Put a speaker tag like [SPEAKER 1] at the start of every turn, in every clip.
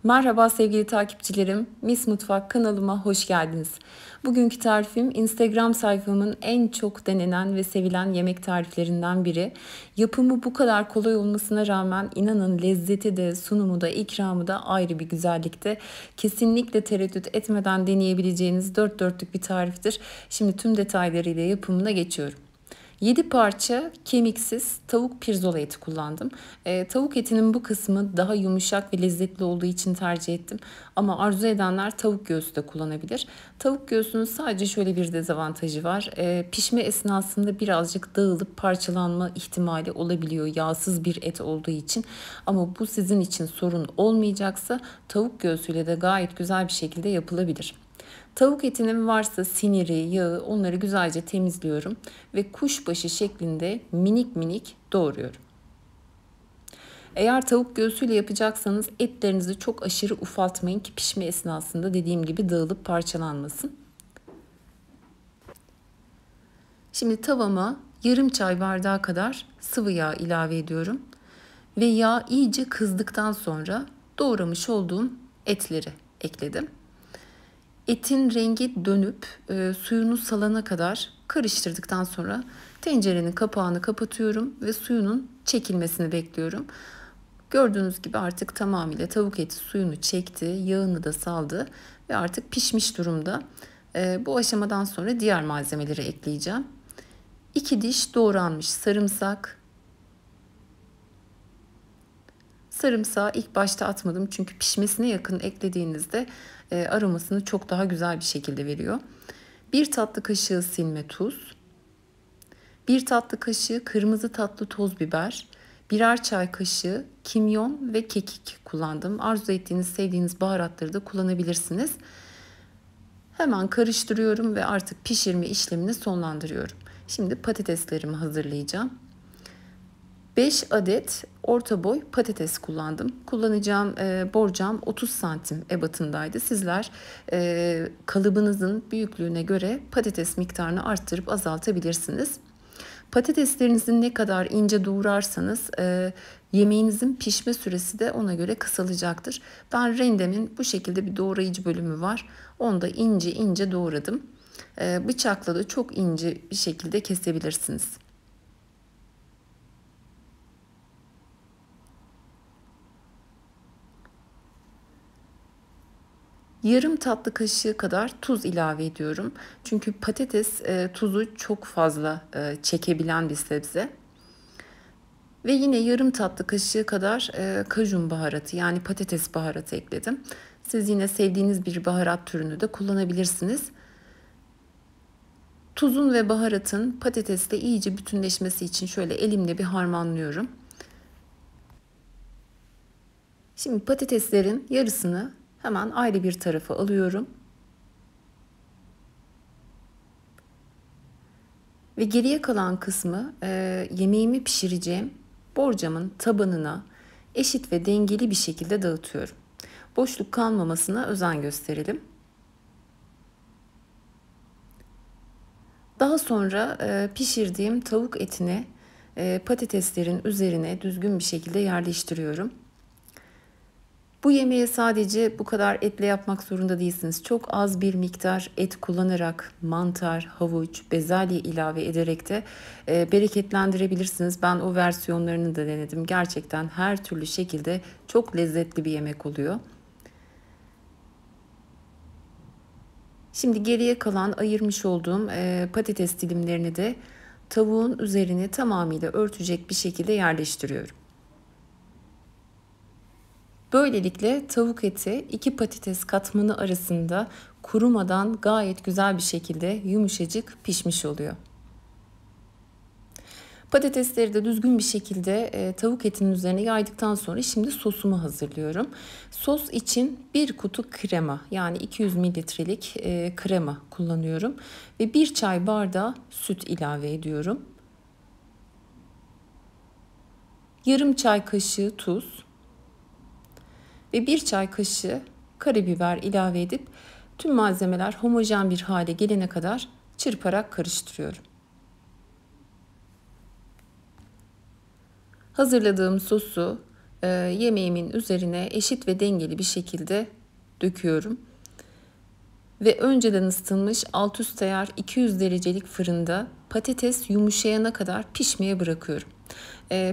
[SPEAKER 1] Merhaba sevgili takipçilerim. Miss Mutfak kanalıma hoş geldiniz. Bugünkü tarifim Instagram sayfamın en çok denenen ve sevilen yemek tariflerinden biri. Yapımı bu kadar kolay olmasına rağmen inanın lezzeti de sunumu da ikramı da ayrı bir güzellikte. Kesinlikle tereddüt etmeden deneyebileceğiniz dört dörtlük bir tariftir. Şimdi tüm detaylarıyla yapımına geçiyorum. 7 parça kemiksiz tavuk pirzola eti kullandım. Tavuk etinin bu kısmı daha yumuşak ve lezzetli olduğu için tercih ettim. Ama arzu edenler tavuk göğsü de kullanabilir. Tavuk göğsünün sadece şöyle bir dezavantajı var. Pişme esnasında birazcık dağılıp parçalanma ihtimali olabiliyor yağsız bir et olduğu için. Ama bu sizin için sorun olmayacaksa tavuk göğsüyle de gayet güzel bir şekilde yapılabilir. Tavuk etinin varsa siniri, yağı onları güzelce temizliyorum ve kuşbaşı şeklinde minik minik doğruyorum. Eğer tavuk göğsüyle yapacaksanız etlerinizi çok aşırı ufaltmayın ki pişme esnasında dediğim gibi dağılıp parçalanmasın. Şimdi tavama yarım çay bardağı kadar sıvı yağ ilave ediyorum. Ve yağ iyice kızdıktan sonra doğramış olduğum etleri ekledim. Etin rengi dönüp suyunu salana kadar karıştırdıktan sonra tencerenin kapağını kapatıyorum ve suyunun çekilmesini bekliyorum. Gördüğünüz gibi artık tamamıyla tavuk eti suyunu çekti, yağını da saldı ve artık pişmiş durumda. Bu aşamadan sonra diğer malzemeleri ekleyeceğim. 2 diş doğranmış sarımsak. Sarımsağı ilk başta atmadım çünkü pişmesine yakın eklediğinizde aromasını çok daha güzel bir şekilde veriyor. 1 tatlı kaşığı silme tuz, 1 tatlı kaşığı kırmızı tatlı toz biber, birer çay kaşığı kimyon ve kekik kullandım. Arzu ettiğiniz, sevdiğiniz baharatları da kullanabilirsiniz. Hemen karıştırıyorum ve artık pişirme işlemini sonlandırıyorum. Şimdi patateslerimi hazırlayacağım. 5 adet orta boy patates kullandım. Kullanacağım borcam 30 santim ebatındaydı. Sizler kalıbınızın büyüklüğüne göre patates miktarını arttırıp azaltabilirsiniz. Patateslerinizi ne kadar ince doğrarsanız yemeğinizin pişme süresi de ona göre kısalacaktır. Ben rendemin bu şekilde bir doğrayıcı bölümü var. Onu da ince ince doğradım. Bıçakla da çok ince bir şekilde kesebilirsiniz. Yarım tatlı kaşığı kadar tuz ilave ediyorum. Çünkü patates tuzu çok fazla çekebilen bir sebze. Ve yine yarım tatlı kaşığı kadar kajun baharatı yani patates baharatı ekledim. Siz yine sevdiğiniz bir baharat türünü de kullanabilirsiniz. Tuzun ve baharatın patatesle iyice bütünleşmesi için şöyle elimle bir harmanlıyorum. Şimdi patateslerin yarısını hemen ayrı bir tarafa alıyorum. Ve geriye kalan kısmı yemeğimi pişireceğim borcamın tabanına eşit ve dengeli bir şekilde dağıtıyorum. Boşluk kalmamasına özen gösterelim. Daha sonra pişirdiğim tavuk etini patateslerin üzerine düzgün bir şekilde yerleştiriyorum. Bu yemeği sadece bu kadar etle yapmak zorunda değilsiniz. Çok az bir miktar et kullanarak mantar, havuç, bezelye ilave ederek de bereketlendirebilirsiniz. Ben o versiyonlarını da denedim. Gerçekten her türlü şekilde çok lezzetli bir yemek oluyor. Şimdi geriye kalan ayırmış olduğum patates dilimlerini de tavuğun üzerine tamamıyla örtecek bir şekilde yerleştiriyorum. Böylelikle tavuk eti iki patates katmanı arasında kurumadan gayet güzel bir şekilde yumuşacık pişmiş oluyor. Patatesleri de düzgün bir şekilde tavuk etinin üzerine yaydıktan sonra şimdi sosumu hazırlıyorum. Sos için 1 kutu krema yani 200 mililitrelik krema kullanıyorum. Ve 1 çay bardağı süt ilave ediyorum. Yarım çay kaşığı tuz ve 1 çay kaşığı karabiber ilave edip tüm malzemeler homojen bir hale gelene kadar çırparak karıştırıyorum. Hazırladığım sosu Yemeğimin üzerine eşit ve dengeli bir şekilde döküyorum. Ve önceden ısıtılmış alt üst ayar 200 derecelik fırında patates yumuşayana kadar pişmeye bırakıyorum.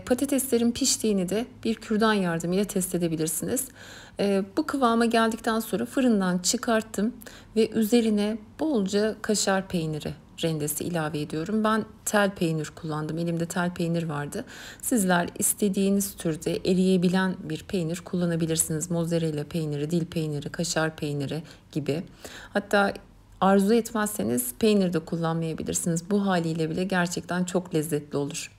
[SPEAKER 1] Patateslerin piştiğini de bir kürdan yardımıyla test edebilirsiniz. Bu kıvama geldikten sonra fırından çıkarttım ve üzerine bolca kaşar peyniri rendesi ilave ediyorum. Ben tel peynir kullandım. Elimde tel peynir vardı. Sizler istediğiniz türde eriyebilen bir peynir kullanabilirsiniz. Mozzarella peyniri, dil peyniri, kaşar peyniri gibi. Hatta arzu etmezseniz peynir de kullanmayabilirsiniz. Bu haliyle bile gerçekten çok lezzetli olur.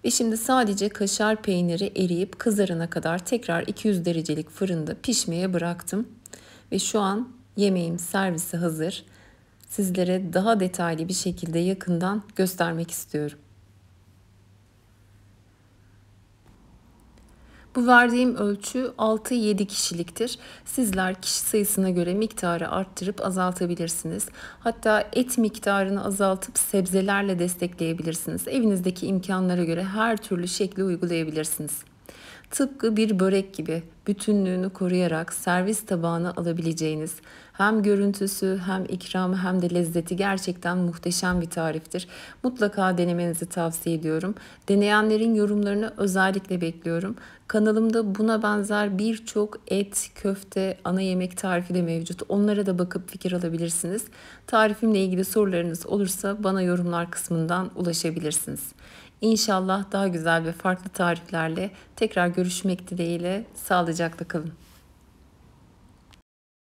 [SPEAKER 1] Ve şimdi sadece kaşar peyniri eriyip kızarana kadar tekrar 200 derecelik fırında pişmeye bıraktım. Ve şu an yemeğim servise hazır. Sizlere daha detaylı bir şekilde yakından göstermek istiyorum. Bu verdiğim ölçü 6-7 kişiliktir. Sizler kişi sayısına göre miktarı arttırıp azaltabilirsiniz. Hatta et miktarını azaltıp sebzelerle destekleyebilirsiniz. Evinizdeki imkanlara göre her türlü şekli uygulayabilirsiniz. Tıpkı bir börek gibi bütünlüğünü koruyarak servis tabağına alabileceğiniz hem görüntüsü hem ikramı hem de lezzeti gerçekten muhteşem bir tariftir. Mutlaka denemenizi tavsiye ediyorum. Deneyenlerin yorumlarını özellikle bekliyorum. Kanalımda buna benzer birçok et, köfte, ana yemek tarifi de mevcut. Onlara da bakıp fikir alabilirsiniz. Tarifimle ilgili sorularınız olursa bana yorumlar kısmından ulaşabilirsiniz. İnşallah daha güzel ve farklı tariflerle tekrar görüşmek dileğiyle sağlıcakla kalın.